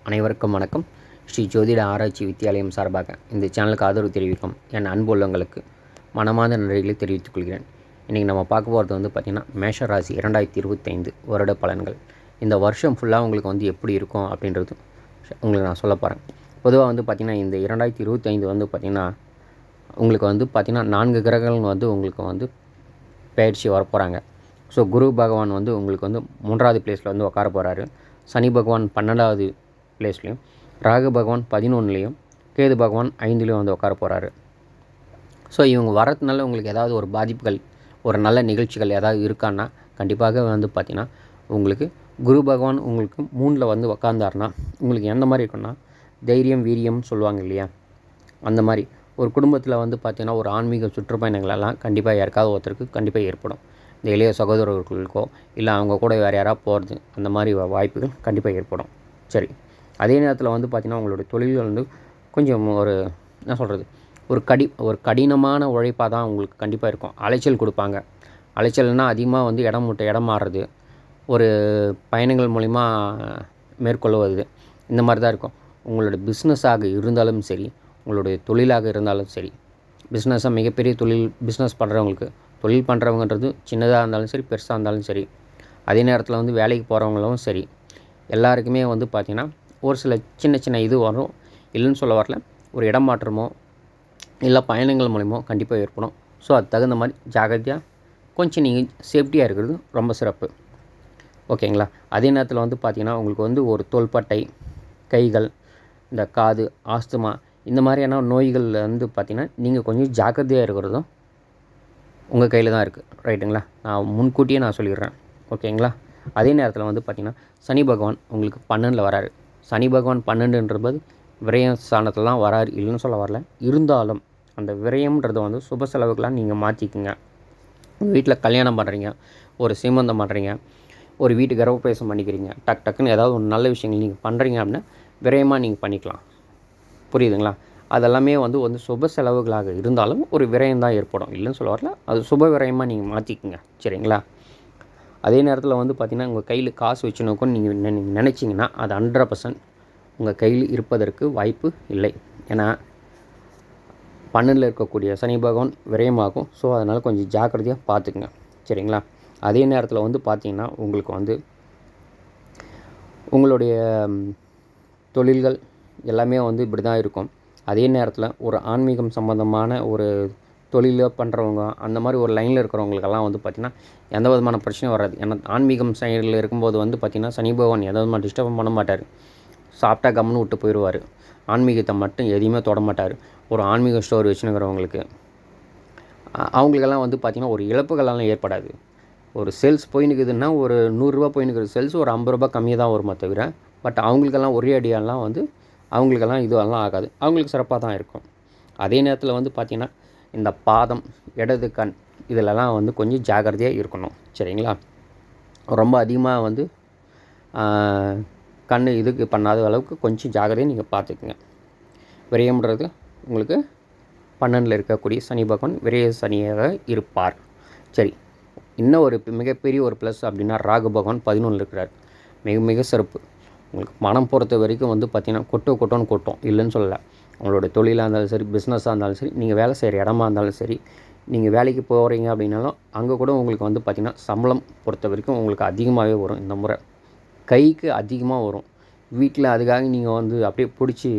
அனைவருக்கும் வணக்கம். ஸ்ரீ ஜோதிட ஆராய்ச்சி வித்தியாலயம் சார்பாக இந்த சேனலுக்கு ஆதரவு தெரிவிக்கும் என் அன்பு உள்ளங்களுக்கு மனமார்ந்த நன்றிகளை தெரிவித்துக் கொள்கிறேன். இன்றைக்கி நம்ம பார்க்க போகிறது பார்த்திங்கன்னா மேஷ ராசி 2025 வருட பலன்கள். இந்த வருஷம் ஃபுல்லாக உங்களுக்கு எப்படி இருக்கும் அப்படின்றது உங்களுக்கு நான் சொல்ல போகிறேன். பொதுவாக பார்த்திங்கன்னா இந்த 2025 பார்த்திங்கன்னா உங்களுக்கு பார்த்திங்கன்னா 4 கிரகங்கள் உங்களுக்கு பயிற்சி வரப்போகிறாங்க. ஸோ குரு பகவான் உங்களுக்கு 3வது பிளேஸில் உட்கார போகிறாரு. சனி பகவான் 12வது பிளேஸ்லையும், ராகு பகவான் 11லையும், கேது பகவான் 5லையும் உட்கார போகிறாரு. ஸோ இவங்க வரதுனால உங்களுக்கு ஏதாவது ஒரு பாதிப்புகள், ஒரு நல்ல நிகழ்ச்சிகள் ஏதாவது இருக்கான்னா கண்டிப்பாக பார்த்திங்கன்னா உங்களுக்கு குரு பகவான் உங்களுக்கு 3ல் உட்காந்தாருன்னா உங்களுக்கு எந்த மாதிரி இருக்குன்னா தைரியம் வீரியம்னு சொல்லுவாங்க இல்லையா, அந்த மாதிரி ஒரு குடும்பத்தில் பார்த்திங்கன்னா ஒரு ஆன்மீக சுற்றுப்பயணங்களெல்லாம் கண்டிப்பாக யாருக்காவது ஒருத்தருக்கு கண்டிப்பாக ஏற்படும். இந்த இளைய சகோதரர்களுக்கோ இல்லை அவங்க கூட வேறு யாராவது போகிறது, அந்த மாதிரி வாய்ப்புகள் கண்டிப்பாக ஏற்படும். சரி, அதே நேரத்தில் பார்த்திங்கன்னா உங்களோட தொழில்கள் கொஞ்சம் என்ன சொல்கிறது, ஒரு கடினமான உழைப்பாக தான் உங்களுக்கு கண்டிப்பாக இருக்கும். அலைச்சல் கொடுப்பாங்க. அலைச்சல்னால் அதிகமாக இடம் விட்டு இடம் மாறுறது, ஒரு பயணங்கள் மூலிமா மேற்கொள்வது, இந்த மாதிரி தான் இருக்கும். உங்களோட பிஸ்னஸாக இருந்தாலும் சரி, உங்களுடைய தொழிலாக இருந்தாலும் சரி, பிஸ்னஸாக மிகப்பெரிய பிஸ்னஸ் பண்ணுறவங்களுக்கு, தொழில் பண்ணுறவங்கன்றது சின்னதாக இருந்தாலும் சரி, பெருசாக இருந்தாலும் சரி, அதே நேரத்தில் வேலைக்கு போகிறவங்களும் சரி, எல்லாருக்குமே பார்த்திங்கன்னா ஒரு சில சின்ன சின்ன இது வரும். இல்லைன்னு சொல்ல வரல, ஒரு இடம் மாற்றமோ இல்லை பயணங்கள் மூலிமா கண்டிப்பாக ஏற்படும். ஸோ அது தகுந்த மாதிரி ஜாகிரதையாக கொஞ்சம் நீங்கள் சேஃப்டியாக இருக்கிறது ரொம்ப சிறப்பு. ஓகேங்களா. அதே நேரத்தில் பார்த்திங்கன்னா உங்களுக்கு ஒரு தோள்பட்டை, கைகள், இந்த காது, ஆஸ்துமா, இந்த மாதிரியான நோய்கள் பார்த்திங்கன்னா நீங்கள் கொஞ்சம் ஜாக்கிரதையாக இருக்கிறதும் உங்கள் கையில் தான் இருக்குது. ரைட்டுங்களா. நான் முன்கூட்டியே நான் சொல்லிடுறேன். ஓகேங்களா. அதே நேரத்தில் பார்த்திங்கன்னா சனி பகவான் உங்களுக்கு 12ல் வராரு. சனி பகவான் 12ன்றது விரய ஸ்தானத்தில் தான் வராரு, இல்லைன்னு சொல்ல வரல. இருந்தாலும் அந்த விரயம்ன்றது சுப செலவுக்கெலாம் நீங்கள் மாற்றிக்குங்க. வீட்டில் கல்யாணம் பண்ணுறீங்க, ஒரு சீமந்தம் பண்ணுறீங்க, ஒரு வீட்டு கிரகப்பிரவேசம் பண்ணிக்கிறீங்க, டக்குன்னு ஏதாவது ஒரு நல்ல விஷயங்கள் நீங்கள் பண்ணுறீங்க அப்படின்னா விரயமாக நீங்கள் பண்ணிக்கலாம். புரியுதுங்களா. அதெல்லாமே சுப செலவுகளாக இருந்தாலும் ஒரு விரயம் தான் ஏற்படும், இல்லைன்னு சொல்ல வரல. அது சுப விரயமாக நீங்கள் மாற்றிக்குங்க. சரிங்களா. அதே நேரத்தில் பார்த்திங்கன்னா உங்கள் கையில் காசு வச்சுனோக்கும் நீங்கள் நினச்சிங்கன்னா அது 100% உங்கள் கையில் இருப்பதற்கு வாய்ப்பு இல்லை. ஏன்னா 12ல் இருக்கக்கூடிய சனி பகவான் விரயமாகும். ஸோ அதனால் கொஞ்சம் ஜாக்கிரதையாக பார்த்துக்குங்க. சரிங்களா. அதே நேரத்தில் பார்த்திங்கன்னா உங்களுக்கு உங்களுடைய தொழில்கள் எல்லாமே இப்படி தான் இருக்கும். அதே நேரத்தில் ஒரு ஆன்மீகம் சம்மந்தமான ஒரு தொழிலை பண்ணுறவங்க, அந்த மாதிரி ஒரு லைனில் இருக்கிறவங்களுக்கெல்லாம் பார்த்திங்கன்னா எந்த விதமான பிரச்சனையும் வராது. ஏன்னா ஆன்மீகம் சைடில் இருக்கும்போது பார்த்திங்கன்னா சனி பகவான் எந்த விதமாக டிஸ்டர்ப் பண்ண மாட்டார். சாப்பிட்டா கம்முன்னு விட்டு போயிடுவார். ஆன்மீகத்தை மட்டும் எதையுமே தொட மாட்டார். ஒரு ஆன்மீக ஸ்டோர் வச்சுன்னுக்கிறவங்களுக்கு அவங்களுக்கெல்லாம் பார்த்திங்கன்னா ஒரு இழப்புகளெல்லாம் ஏற்படாது. ஒரு சேல்ஸ் போயின்னுக்குதுன்னா ஒரு 100 ரூபா போயின்னுக்கிற சேல்ஸ் ஒரு 50 ரூபா கம்மியாக தான் வருமே தவிர, பட் அவங்களுக்கெல்லாம் ஒரே அடியாலாம் அவங்களுக்கெல்லாம் இதுவெல்லாம் ஆகாது. அவங்களுக்கு சிறப்பாக தான் இருக்கும். அதே நேரத்தில் பார்த்திங்கன்னா இந்த பாதம், இடது கண், இதிலலாம் கொஞ்சம் ஜாக்கிரதையாக இருக்கணும். சரிங்களா. ரொம்ப அதிகமாக கண் இதுக்கு பண்ணாத அளவுக்கு கொஞ்சம் ஜாக்கிரதையாக நீங்கள் பார்த்துக்குங்க. விரயம்ன்றது உங்களுக்கு 12ல் இருக்கக்கூடிய சனி பகவான் விரய சனியாக இருப்பார். சரி, இன்னும் ஒரு மிகப்பெரிய ஒரு ப்ளஸ் அப்படின்னா ராகு பகவான் 11ல் இருக்கிறார். மிக மிக சிறப்பு. உங்களுக்கு மனம் பொறுத்த வரைக்கும் பார்த்திங்கன்னா கொட்டோன்னு கொட்டும், இல்லைன்னு சொல்லலை. உங்களோட தொழிலாக இருந்தாலும் சரி, பிஸ்னஸாக இருந்தாலும் சரி, நீங்கள் வேலை செய்கிற இடமா இருந்தாலும் சரி, நீங்கள் வேலைக்கு போகிறீங்க அப்படின்னாலும் அங்கே கூட உங்களுக்கு பார்த்திங்கன்னா சம்பளம் பொறுத்த வரைக்கும் உங்களுக்கு அதிகமாகவே வரும். இந்த முறை கைக்கு அதிகமாக வரும். வீட்டில் அதுக்காக நீங்கள் அப்படியே பிடிச்சி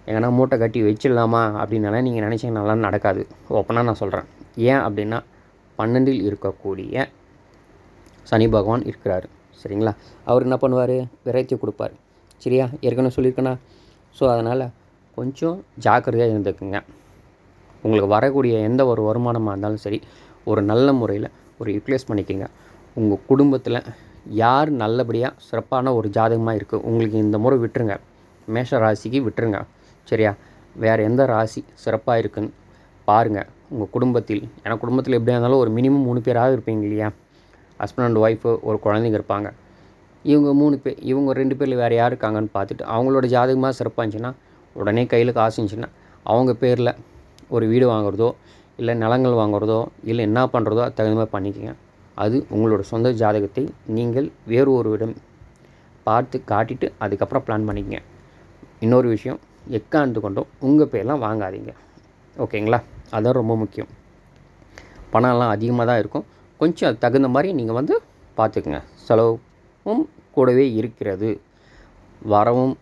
எங்கன்னா மூட்டை கட்டி வச்சிடலாமா அப்படின்னால நீங்கள் நினச்சிங்கனாலாம் நடக்காது. ஓப்பனாக நான் சொல்கிறேன். ஏன் அப்படின்னா 12ல் இருக்கக்கூடிய சனி பகவான் இருக்கிறார். சரிங்களா. அவர் என்ன பண்ணுவார், விரயத்தை கொடுப்பார். சரியா, ஏற்கனவே சொல்லியிருக்கேனா. ஸோ அதனால் கொஞ்சம் ஜாக்கிரதையாக இருந்துக்குங்க. உங்களுக்கு வரக்கூடிய எந்த ஒரு வருமானமாக இருந்தாலும் சரி, ஒரு நல்ல முறையில் ஒரு யூட்டிலைஸ் பண்ணிக்கோங்க. உங்கள் குடும்பத்தில் யார் நல்லபடியாக சிறப்பான ஒரு ஜாதகமாக இருக்குது உங்களுக்கு இந்த முறை விட்டுருங்க. மேஷ ராசிக்கு விட்டுருங்க. சரியா. வேறு எந்த ராசி சிறப்பாக இருக்குதுன்னு பாருங்கள் உங்கள் குடும்பத்தில். ஏன்னா குடும்பத்தில் எப்படியா இருந்தாலும் ஒரு மினிமம் 3 பேராக இருப்பீங்க இல்லையா. ஹஸ்பண்ட் அண்ட் ஒய்ஃபு, ஒரு குழந்தைங்க இருப்பாங்க. இவங்க 3 பேர், இவங்க 2 பேரில் வேறு யார் இருக்காங்கன்னு பார்த்துட்டு அவங்களோட ஜாதகமாக சிறப்பாக இருந்துச்சுன்னா, உடனே கையில் காசு இருந்துச்சுன்னா அவங்க பேரில் ஒரு வீடு வாங்குறதோ, இல்லை நிலங்கள் வாங்குறதோ, இல்லை என்ன பண்ணுறதோ அது தகுந்த மாதிரி பண்ணிக்கோங்க. அது உங்களோட சொந்த ஜாதகத்தை நீங்கள் வேறு ஒருவிடம் பார்த்து காட்டிட்டு அதுக்கப்புறம் பிளான் பண்ணிக்கங்க. இன்னொரு விஷயம், எக்காந்து கொண்டும் உங்கள் பேர்லாம் வாங்காதீங்க. ஓகேங்களா? அதுதான் ரொம்ப முக்கியம். பணம்லாம் அதிகமாக தான் இருக்கும். கொஞ்சம் அது தகுந்த மாதிரி நீங்கள் வந்து பார்த்துக்குங்க. செலவும் கூடவே இருக்கிறது. வரவும்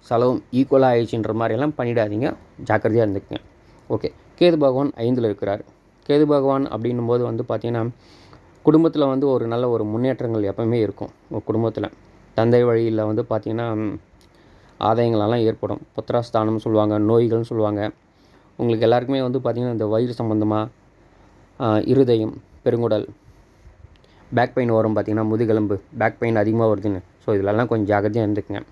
செலவும் ஈக்குவலாக ஆயிடுச்சுன்ற மாதிரியெல்லாம் பண்ணிடாதீங்க. ஜாக்கிரதையாக இருந்துக்குங்க. ஓகே. கேது பகவான் 5ல் இருக்கிறார். கேது பகவான் அப்படின்னும்போது வந்து பார்த்திங்கன்னா, குடும்பத்தில் வந்து ஒரு நல்ல ஒரு முன்னேற்றங்கள் எப்பவுமே இருக்கும். ஒரு குடும்பத்தில் தந்தை வழியில் வந்து பார்த்திங்கன்னா ஆதாயங்களெல்லாம் ஏற்படும். புத்திரஸ்தானம்னு சொல்லுவாங்க, நோய்கள்னு சொல்லுவாங்க. உங்களுக்கு எல்லாருக்குமே வந்து பார்த்திங்கன்னா இந்த வயிறு சம்மந்தமாக இருதயம், பெருங்குடல், பேக் பெயின் வரும். பார்த்திங்கன்னா முதுகெலும்பு பேக் பெயின் அதிகமாக வருதுன்னு. ஸோ இதிலெல்லாம் கொஞ்சம் ஜாக்கிரதையாக இருந்துக்குங்க.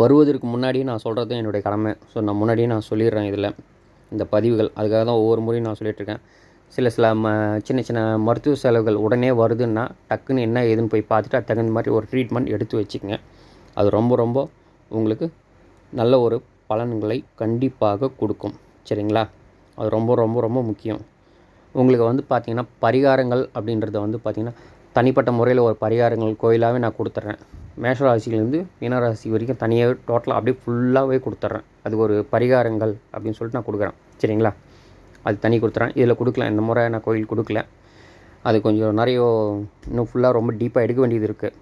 வருவதற்கு முன்னாடியே நான் சொல்கிறது என்னுடைய கடமை. ஸோ நான் முன்னாடியே நான் சொல்லிடுறேன் இதில் இந்த பதிவுகள். அதுக்காக தான் ஒவ்வொரு முறையும் நான் சொல்லிகிட்ருக்கேன். சில சின்ன சின்ன மருத்துவ செலவுகள் உடனே வருதுன்னா டக்குன்னு என்ன ஏதுன்னு போய் பார்த்துட்டு அது தகுந்த மாதிரி ஒரு ட்ரீட்மெண்ட் எடுத்து வச்சுக்கோங்க. அது ரொம்ப ரொம்ப உங்களுக்கு நல்ல ஒரு பலன்களை கண்டிப்பாக கொடுக்கும். சரிங்களா? அது ரொம்ப ரொம்ப ரொம்ப முக்கியம். உங்களுக்கு வந்து பார்த்திங்கன்னா பரிகாரங்கள் அப்படின்றத வந்து பார்த்திங்கன்னா தனிப்பட்ட முறையில் ஒரு பரிகாரங்கள் கோயிலாகவே நான் கொடுத்துட்றேன். மேஷராசிலேருந்து மீனராசி வரைக்கும் தனியாகவே டோட்டலாக அப்படியே ஃபுல்லாகவே கொடுத்துட்றேன். அது ஒரு பரிகாரங்கள் அப்படின்னு சொல்லிட்டு நான் கொடுக்குறேன். சரிங்களா? அது தனி கொடுத்துட்றேன். இதில் கொடுக்கல, இந்த முறை நான் கோயில் கொடுக்கல. அது கொஞ்சம் நிறைய இன்னும் ஃபுல்லாக ரொம்ப டீப்பாக எடுக்க வேண்டியது இருக்குது.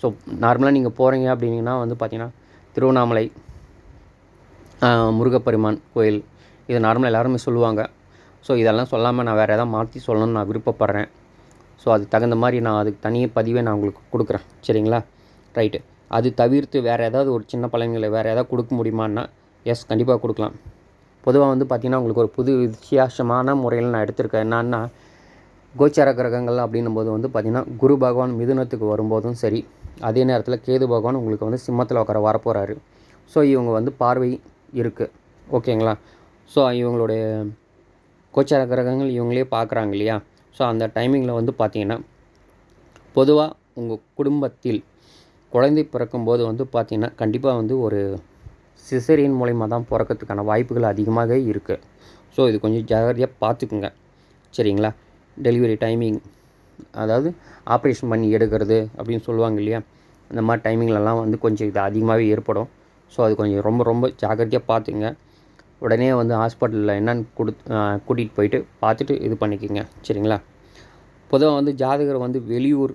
ஸோ நார்மலாக நீங்கள் போகிறீங்க அப்படின்னா வந்து பார்த்திங்கன்னா திருவண்ணாமலை முருகப்பெருமான் கோயில், இது நார்மலாக எல்லாருமே சொல்லுவாங்க. ஸோ இதெல்லாம் சொல்லாமல் நான் வேறு எதாவது மாற்றி சொல்லணும்னு நான் விருப்பப்படுறேன். ஸோ அதுக்கு தகுந்த மாதிரி நான் அதுக்கு தனியாக பதிவே நான் உங்களுக்கு கொடுக்குறேன். சரிங்களா? ரைட்டு. அது தவிர்த்து வேறு ஏதாவது ஒரு சின்ன பலன்களை வேறு ஏதாவது கொடுக்க முடியுமான்னா எஸ், கண்டிப்பாக கொடுக்கலாம். பொதுவாக வந்து பார்த்திங்கன்னா உங்களுக்கு ஒரு புது வித்தியாசமான முறையில் நான் எடுத்திருக்கேன். என்னன்னா கோச்சார கிரகங்கள் அப்படின்னும்போது வந்து பார்த்திங்கன்னா குரு பகவான் மிதுனத்துக்கு வரும்போதும் சரி, அதே நேரத்தில் கேது பகவான் உங்களுக்கு வந்து சிம்மத்தில் உட்கார வரப்போகிறாரு. ஸோ இவங்க வந்து பார்வை இருக்குது. ஓகேங்களா? ஸோ இவங்களுடைய கோச்சார கிரகங்கள் இவங்களே பார்க்குறாங்க இல்லையா? ஸோ அந்த டைமிங்கில் வந்து பார்த்திங்கன்னா பொதுவாக உங்கள் குடும்பத்தில் குழந்தை பிறக்கும்போது வந்து பார்த்திங்கன்னா கண்டிப்பாக வந்து ஒரு சிசேரியன் மூலயமா தான் பிறக்கிறதுக்கான வாய்ப்புகள் அதிகமாக இருக்குது. ஸோ இது கொஞ்சம் ஜாகிரதையாக பார்த்துக்குங்க. சரிங்களா? டெலிவரி டைமிங், அதாவது ஆப்ரேஷன் பண்ணி எடுக்கிறது அப்படின்னு சொல்லுவாங்க இல்லையா? அந்த மாதிரி டைமிங்லலாம் வந்து கொஞ்சம் இது அதிகமாகவே ஏற்படும். ஸோ அது கொஞ்சம் ரொம்ப ரொம்ப ஜாக்கிரதையாக பார்த்துங்க. உடனே வந்து ஹாஸ்பிட்டலில் என்னென்னு கூட்டிகிட்டு போயிட்டு பார்த்துட்டு இது பண்ணிக்கோங்க. சரிங்களா? பொதுவாக வந்து ஜாதகர் வந்து வெளியூர்,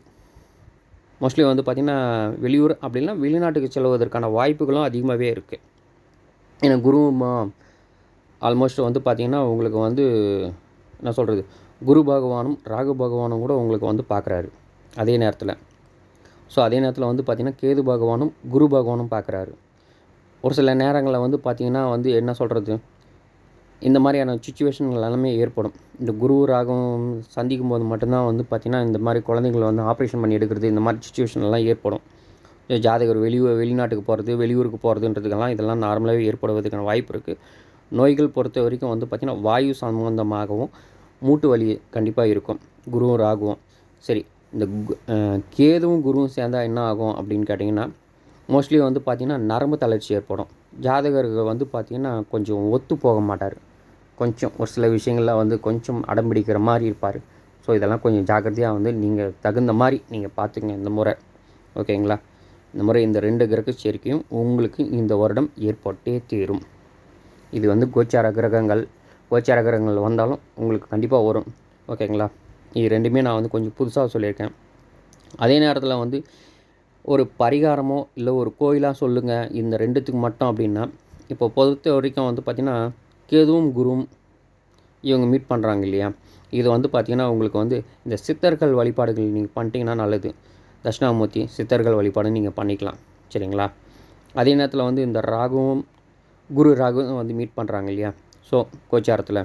மோஸ்ட்லி வந்து பார்த்திங்கன்னா வெளியூர் அப்படின்னா வெளிநாட்டுக்கு செல்வதற்கான வாய்ப்புகளும் அதிகமாகவே இருக்குது. ஏன்னா குரு ஆல்மோஸ்ட் வந்து பார்த்திங்கன்னா உங்களுக்கு வந்து என்ன சொல்கிறது, குரு பகவானும் ராகு பகவானும் கூட உங்களுக்கு வந்து பார்க்குறாரு அதே நேரத்தில். ஸோ அதே நேரத்தில் வந்து பார்த்திங்கன்னா கேது பகவானும் குரு பகவானும் பார்க்குறாரு. ஒரு சில நேரங்களில் வந்து பார்த்திங்கன்னா வந்து என்ன சொல்கிறது, இந்த மாதிரியான சுச்சுவேஷன்கள் எல்லாமே ஏற்படும். இந்த குரு ராகும் சந்திக்கும் போது மட்டும்தான் வந்து பார்த்திங்கன்னா இந்த மாதிரி குழந்தைங்களை வந்து ஆப்ரேஷன் பண்ணி எடுக்கிறது, இந்த மாதிரி சுச்சுவேஷன்லாம் ஏற்படும். ஜாதகர் வெளிநாட்டுக்கு போகிறது, வெளியூருக்கு போகிறதுன்றதுக்கெல்லாம் இதெல்லாம் நார்மலாகவே ஏற்படுவதற்கான வாய்ப்பு இருக்குது. நோய்கள் பொறுத்த வரைக்கும் வந்து பார்த்திங்கன்னா வாயு சம்பந்தமாகவும் மூட்டு வலி கண்டிப்பாக இருக்கும் குருவும் ராகுவும். சரி, இந்த கேதுவும் குருவும் சேர்ந்தால் என்ன ஆகும் அப்படின்னு கேட்டிங்கன்னா மோஸ்ட்லி வந்து பார்த்திங்கன்னா நரம்பு தளர்ச்சி ஏற்படும். ஜாதகர்கள் வந்து பார்த்திங்கன்னா கொஞ்சம் ஒத்து போக மாட்டார். கொஞ்சம் ஒரு சில விஷயங்களில் வந்து கொஞ்சம் அடம்பிடிக்கிற மாதிரி இருப்பார். ஸோ இதெல்லாம் கொஞ்சம் ஜாக்கிரதையாக வந்து நீங்கள் தகுந்த மாதிரி நீங்கள் பார்த்துங்க இந்த முறை. ஓகேங்களா? இந்த முறை இந்த 2 கிரக சேர்க்கையும் உங்களுக்கு இந்த வருடம் ஏற்பட்டே தீரும். இது வந்து கோச்சார கிரகங்கள் வந்தாலும் உங்களுக்கு கண்டிப்பாக வரும். ஓகேங்களா? இது 2மே நான் வந்து கொஞ்சம் புதுசாக சொல்லியிருக்கேன். அதே நேரத்தில் வந்து ஒரு பரிகாரமோ இல்லை ஒரு கோயிலாக சொல்லுங்கள் இந்த 2த்துக்கு மட்டும் அப்படின்னா, இப்போ பொறுத்த வரைக்கும் வந்து பார்த்திங்கன்னா கேதுவும் குருவும் இவங்க மீட் பண்ணுறாங்க இல்லையா? இது வந்து பார்த்திங்கன்னா உங்களுக்கு வந்து இந்த சித்தர்கள் வழிபாடுகள் நீங்கள் பண்ணிட்டீங்கன்னா நல்லது. தட்சிணாமூர்த்தி சித்தர்கள் வழிபாடு நீங்கள் பண்ணிக்கலாம். சரிங்களா? அதே நேரத்தில் வந்து இந்த ராகுவும் குரு ராகுவும் வந்து மீட் பண்ணுறாங்க இல்லையா? ஸோ கோச்சாரத்தில்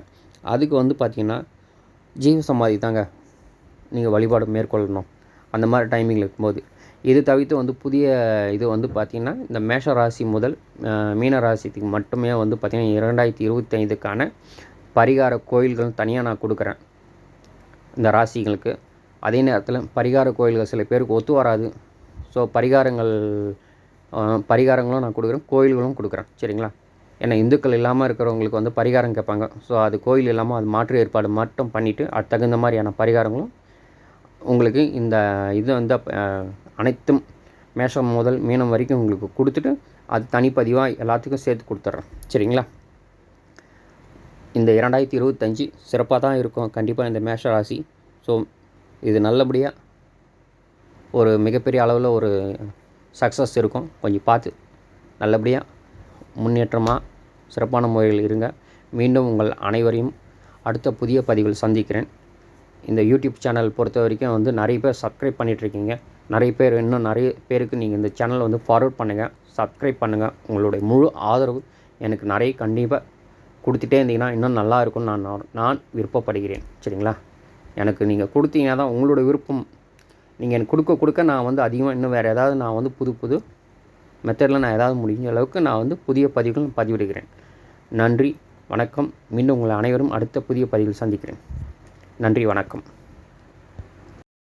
அதுக்கு வந்து பார்த்திங்கன்னா ஜீவ சமாதி தாங்க நீங்கள் வழிபாடு மேற்கொள்ளணும் அந்த மாதிரி டைமிங்கில் இருக்கும்போது. இது தவிர்த்து வந்து புதிய இது வந்து பார்த்திங்கன்னா இந்த மேஷ ராசி முதல் மீன ராசிக்கு மட்டுமே வந்து பார்த்திங்கன்னா 2025க்கான பரிகார கோயில்கள் தனியாக நான் கொடுக்குறேன் இந்த ராசிகளுக்கு. அதே நேரத்தில் பரிகார கோயில்கள் சில பேருக்கு ஒத்து வராது. ஸோ பரிகாரங்களும் நான் கொடுக்குறேன், கோயில்களும் கொடுக்குறேன். சரிங்களா? ஏன்னா இந்துக்கள் இல்லாமல் இருக்கிறவங்களுக்கு வந்து பரிகாரம் கேட்பாங்க. ஸோ அது கோயில் இல்லாமல் அது மாற்று ஏற்பாடு மட்டும் பண்ணிவிட்டு அது தகுந்த மாதிரியான பரிகாரங்களும் உங்களுக்கு இந்த இது வந்து அனைத்தும் மேஷம் முதல் மீனம் வரைக்கும் உங்களுக்கு கொடுத்துட்டு அது தனிப்பதிவாக எல்லாத்துக்கும் சேர்த்து கொடுத்துட்றேன். சரிங்களா? இந்த 2025 சிறப்பாக தான் இருக்கும் கண்டிப்பாக இந்த மேஷ ராசி. ஸோ இது நல்லபடியாக ஒரு மிகப்பெரிய அளவில் ஒரு சக்ஸஸ் இருக்கும். கொஞ்சம் பார்த்து நல்லபடியாக முன்னேற்றமாக சிறப்பான முறையில் இருங்க. மீண்டும் உங்கள் அனைவரையும் அடுத்த புதிய பதிவில் சந்திக்கிறேன். இந்த யூடியூப் சேனல் பொறுத்த வரைக்கும் வந்து நிறைய பேர் சப்ஸ்கிரைப் பண்ணிகிட்ருக்கீங்க. நிறைய பேர் இன்னும் நிறைய பேருக்கு நீங்கள் இந்த சேனலை வந்து ஃபார்வர்ட் பண்ணுங்கள், சப்ஸ்கிரைப் பண்ணுங்கள். உங்களுடைய முழு ஆதரவு எனக்கு நிறைய கண்டிப்பாக கொடுத்துட்டே இருந்தீங்கன்னா இன்னும் நல்லா இருக்கும்னு நான் விருப்பப்படுகிறேன். சரிங்களா? எனக்கு நீங்கள் கொடுத்தீங்கன்னா தான் உங்களோட விருப்பம். நீங்கள் எனக்கு கொடுக்க நான் வந்து அதிகமாக இன்னும் வேறு ஏதாவது நான் வந்து புது மெத்தடில் நான் ஏதாவது முடிஞ்ச அளவுக்கு நான் வந்து புதிய பதிவுகள் பதிவிடுகிறேன். நன்றி, வணக்கம். மீண்டும் உங்களை அனைவரும் அடுத்த புதிய பதிவில் சந்திக்கிறேன். நன்றி, வணக்கம்.